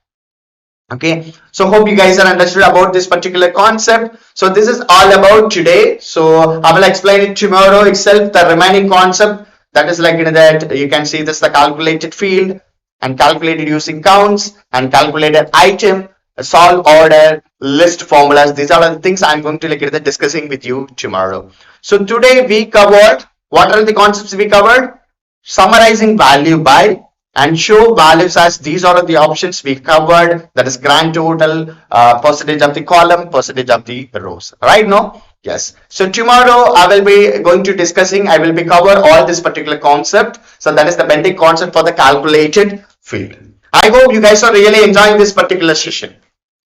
Okay, so hope you guys are understood about this particular concept. So this is all about today. So I will explain it tomorrow itself, the remaining concept, that is like that you can see this the calculated field and calculated using counts and calculated item, solve order, list formulas. These are the things I'm going to like discussing with you tomorrow. So today we covered, what are the concepts we covered? Summarizing value by and show values as these are the options we covered, that is grand total, percentage of the column, percentage of the rows, right? No, yes. So tomorrow I will be going to discussing, I will be cover all this particular concept. So that is the basic concept for the calculated field. I hope you guys are really enjoying this particular session.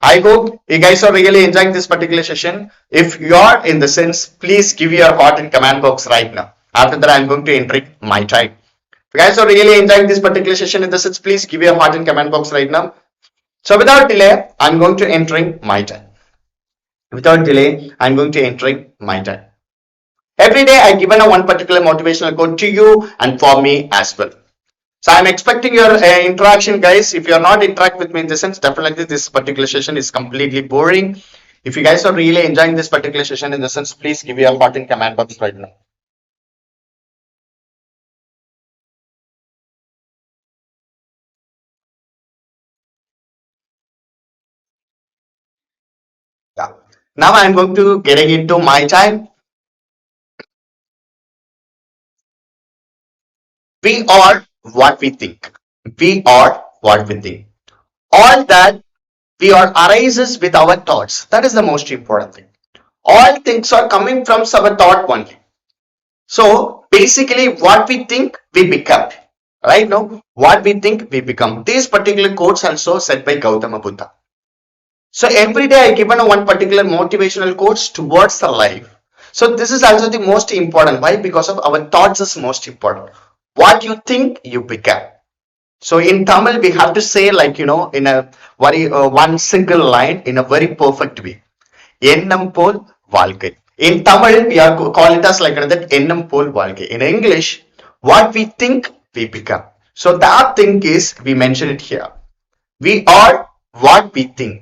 I hope you guys are really enjoying this particular session. If you are in the sense, please give your heart in comment box right now. After that, I'm going to enter my time. If you guys are really enjoying this particular session in the sense, please give your heart in comment box right now. So without delay, I'm going to entering my time. Without delay, I'm going to entering my time. Every day, I given a one particular motivational quote to you and for me as well. So I'm expecting your interaction, guys. If you're not interact with me in this sense, definitely this particular session is completely boring. If you guys are really enjoying this particular session in the sense, please give your heart in comment box right now. Yeah. Now I'm going to getting into my time. We are what we think. We are what we think. All that we are arises with our thoughts. That is the most important thing. All things are coming from our thought only. So basically, what we think, we become. Right now, what we think, we become. These particular quotes also said by Gautama Buddha. So every day I given a one particular motivational quotes towards the life. So this is also the most important. Why? Because of our thoughts is most important. What you think, you become. So in Tamil, we have to say like, in a very one single line in a very perfect way. எண்ணம் போல் வாழ்க்கை. In Tamil, we are call it as like that எண்ணம் போல் வாழ்க்கை. In English, what we think, we become. So that thing is, we mention it here. We are what we think.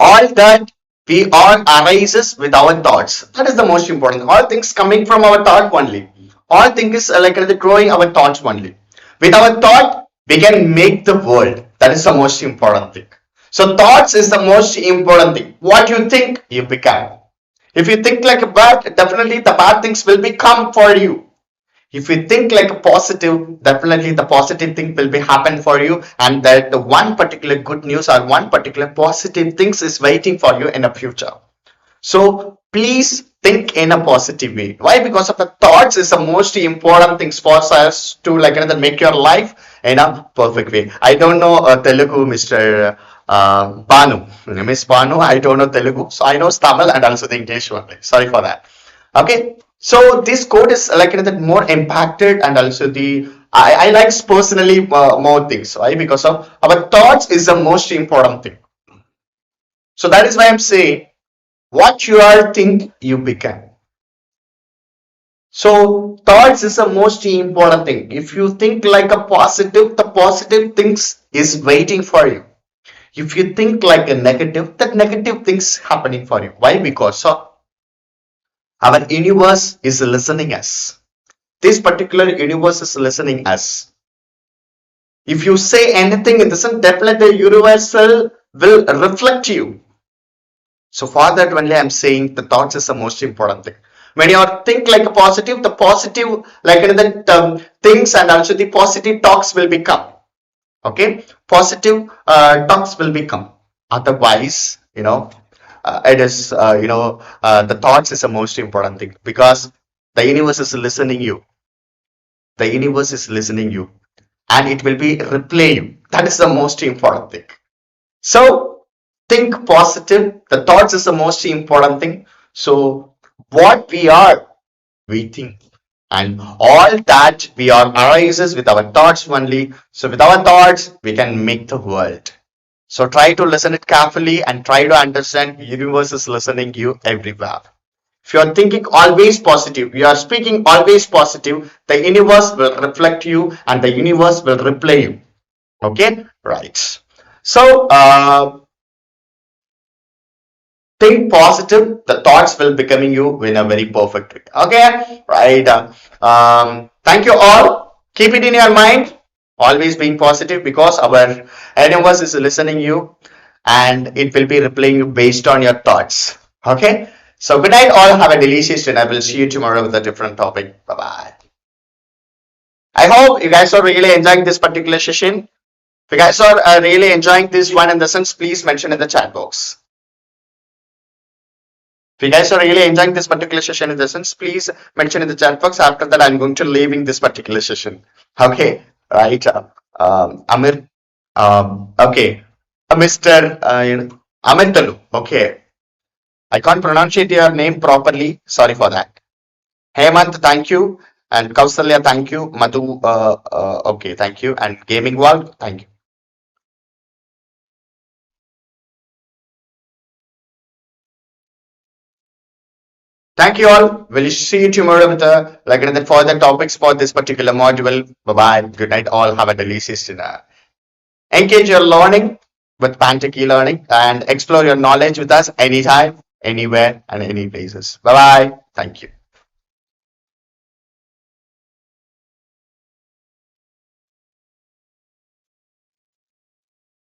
All that we are arises with our thoughts. That is the most important. All things coming from our thought only. All things is like growing our thoughts only. With our thought, we can make the world. That is the most important thing. So thoughts is the most important thing. What you think, you become. If you think like a bad, definitely the bad things will become for you. If you think like a positive, definitely the positive thing will be happen for you, and that the one particular good news or one particular positive things is waiting for you in the future. So please think in a positive way. Why? Because of the thoughts is the most important things for us to like make your life in a perfect way. I don't know Telugu, Mr. Banu, Miss Banu. I don't know Telugu, so I know Tamil and also the English one. Sorry for that. Okay, so this code is like that more impacted, and also the I like personally more things. Why? Because of our thoughts is the most important thing. So that is why I'm saying what you are think, you become. So thoughts is the most important thing. If you think like a positive, the positive things is waiting for you. If you think like a negative, that negative things happening for you. Why? Because our universe is listening us. This particular universe is listening us. If you say anything in the sense, definitely the universe will reflect you. So for that only I'm saying the thoughts is the most important thing. When you think like a positive, the positive like the things and also the positive talks will become. Okay, positive talks will become. Otherwise, it is the thoughts is the most important thing, because the universe is listening you. The universe is listening you, and it will be replay you. That is the most important thing. So think positive. The thoughts is the most important thing. So what we are, we think. And all that we are arises with our thoughts only. So with our thoughts, we can make the world. So try to listen it carefully and try to understand universe is listening you everywhere. If you are thinking always positive, you are speaking always positive, the universe will reflect you and the universe will reply you. Okay, right. So think positive, the thoughts will becoming you in a very perfect way. Okay, right. Thank you all. Keep it in your mind. Always being positive because our universe is listening you and it will be replying you based on your thoughts. Okay. So good night all. Have a delicious dinner. I will see you tomorrow with a different topic. Bye bye. I hope you guys are really enjoying this particular session. If you guys are really enjoying this one in the sense, please mention in the chat box. If you guys are really enjoying this particular session in the sense, please mention in the chat box. After that, I'm going to leaving this particular session. Okay, right. Amir. Okay, Mr. Amitalu. Okay, I can't pronounce your name properly. Sorry for that. Hemant, thank you. And Kausalya, thank you. Madhu, okay, thank you. And Gaming World, thank you. Thank you all. We'll see you tomorrow with like another further topics for this particular module. Bye bye. Good night, all. Have a delicious dinner. Engage your learning with pantech learning and explore your knowledge with us anytime, anywhere, and any places. Bye bye. Thank you.